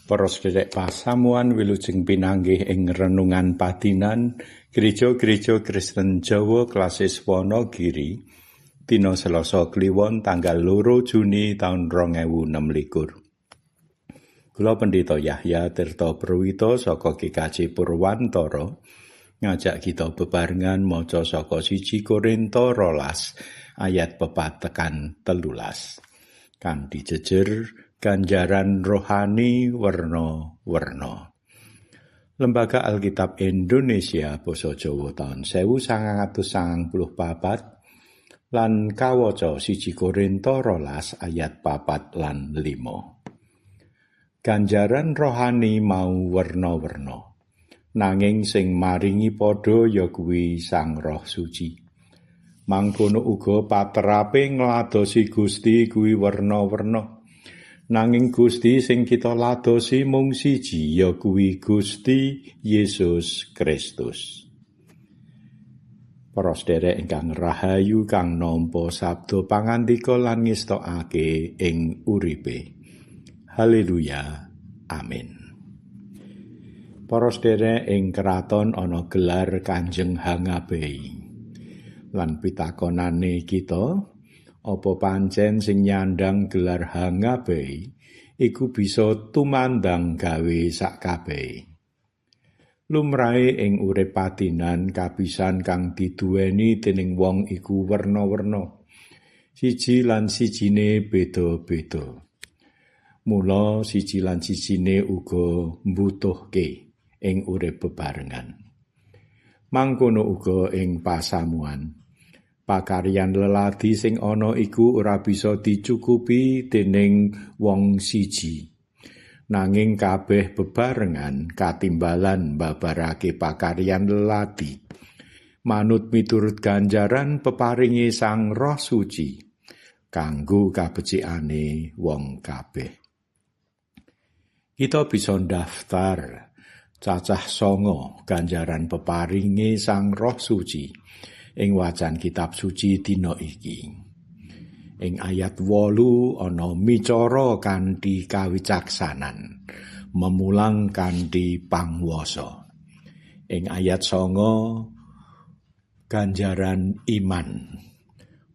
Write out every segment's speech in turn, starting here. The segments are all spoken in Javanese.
Para sedherek pasamuan wilujeng pinanggih ing renungan padinan Gereja-gereja Kristen Jawa Klasis Wonogiri dina Selasa Kliwon tanggal 2 Juni taun 2026. Kula Pendeta Yahya Tirta Prawito saka GKJ Purwantara ngajak kita bebarengan maca saka 1 Korintus 12 ayat 4 tekan 13. Kan dijejer ganjaran rohani werna-werna. Lembaga Alkitab Indonesia Basa Jawa tahun 1994 lan kawaca 1 Korintus 12 ayat 4 lan 5. Ganjaran rohani mau werna-werna. Nanging sing maringi padha ya kuwi Sang Roh Suci. Mangkono uga paterape ngladosi Gusti kuwi werna-werna. Nanging Gusti sing kita ladosi mung siji ya kuwi Gusti Yesus Kristus. Para sedherek ingkang rahayu kang nampa sabda pangandika lan ngestokake ing uripe. Haleluya. Amin. Para sedherek ing kraton ana gelar Kanjeng Hangabei. Lan pitakonane kita, apa pancen sing nyandang gelar Hangabei iku bisa tumandang gawe sakkabehe. Lumrahe ing urip patinan kapisan kang diduweni dening wong iku werna-werna. Siji lan sijine beda-beda. Mula siji lan sijine uga mbutuhke ing urip bebarengan. Mangkono uga ing pasamuan. Pakaryan leladi sing ana iku ora bisa dicukupi dening wong siji. Nanging kabeh bebarengan katimbalan mbabarake pakaryan leladi. Manut miturut ganjaran peparingi Sang Roh Suci kanggo kabecikane wong kabeh. Kita bisa ndaftar cacah 9 ganjaran peparingi Sang Roh Suci ing wacan kitab suci dina iki. Ing ayat 8 ana micara kanthi kawicaksanan, memulang kanthi pangwasa. Ing ayat 9 ganjaran iman,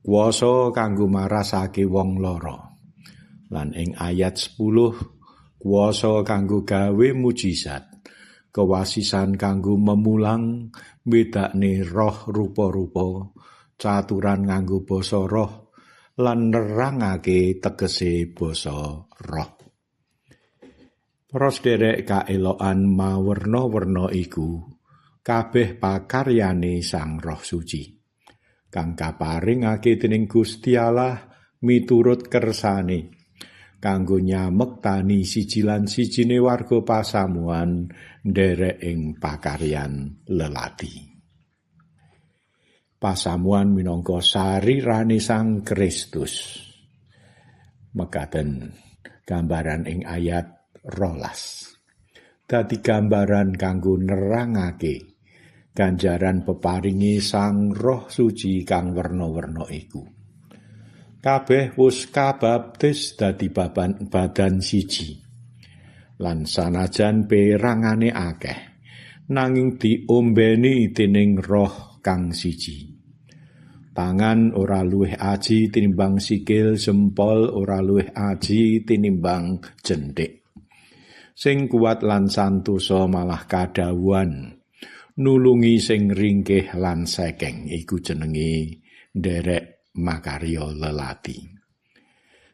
kuwasa kanggo marasake wong lara. Lan ing ayat 10 kuwasa kanggo gawe mujizat, kewasisan kanggo memulang, bedakne roh rupa-rupa, caturan nganggo basa roh, lan nerangake tegese basa roh. Para sedherek kaelokan mawerna-werna iku kabeh pakaryane Sang Roh Suci kang kaparingake dening Gusti Allah miturut kersane kanggo nyamektani siji lan sijine warga pasamuan nderek ing pakaryan leladi. Pasamuan minangka sarirane Sang Kristus. Mekaten gambaran ing ayat 12. Dadi gambaran kanggo nerangake ganjaran peparingi Sang Roh Suci kang werna-werna iku. Kabeh wis kabaptis dadi badan siji. Lan sanajan perangane akeh, nanging diombeni dening roh kang siji. Tangan ora luwih aji tinimbang sikil, jempol ora luwih aji tinimbang jenthik. Sing kuat lan santosa malah kadhawuhan, nulungi sing ringkih lan sekeng, iku jenenge nderek makarya leladi.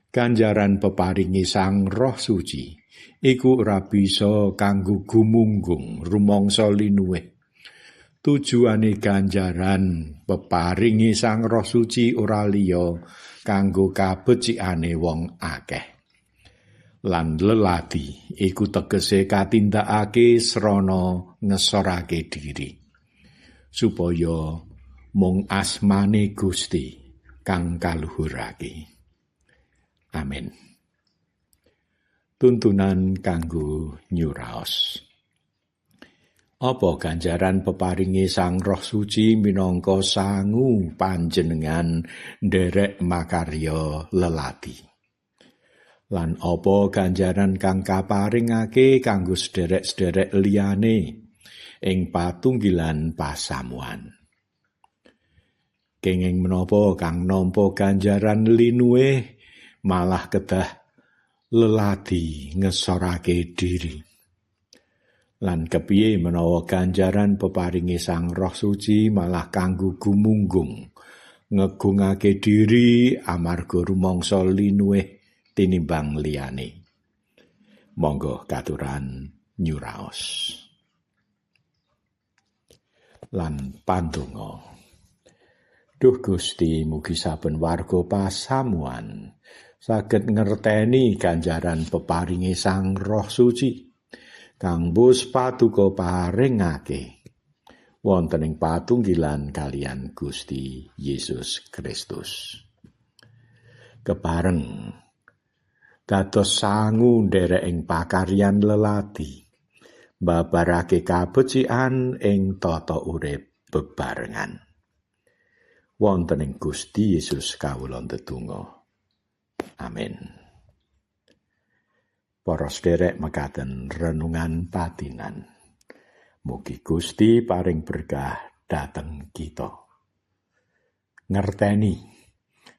Ganjaran peparingi Sang Roh Suci iku ora bisa kanggo gumunggung rumangsa linuwih. Tujuane ganjaran peparingi Sang Roh Suci ora liya kanggo kabecikane wong akeh. Lan leladi iku tegese katindakake srana ngesorake diri supaya mung asmane Gusti kang kaluhurake. Amin. Tuntunan kanggo nyuraos. Apa ganjaran peparingi Sang Roh Suci minangka sangu panjenengan nderek makarya leladi? Lan apa ganjaran kang kaparingake kanggo sederek-sederek liyane ing patunggilan pasamuan. Kenging menapa kang nampa ganjaran linuwih malah kedah leladi ngesorake diri. Lan kepiye menawa ganjaran peparingi Sang Roh Suci malah kanggo gumunggung ngegungake diri amarga rumangsa linuwih tinimbang liyane. Monggo katuran nyuraos. Lan pandonga. Duh Gusti, mugi saben warga pasamuan saged ngerteni ganjaran peparingi Sang Roh Suci kang wis paduka paringake wonten ing patunggilan kalian Gusti Yesus Kristus. Kepareng dados sangu nderek ing pakaryan leladi, mbabarake kabecikan ing tata urip bebarengan. Wonten ing Gusti Yesus kawula ndedonga. Amin. Para sederek mekaten renungan patinan. Mugi Gusti paring berkah dhateng kita. Ngerteni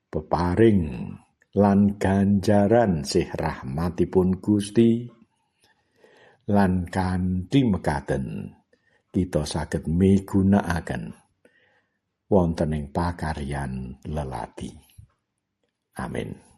peparing lan ganjaran sih rahmatipun Gusti lan kanthi mekaten kita saged migunakaken wonten ing pakaryan leladi. Amin.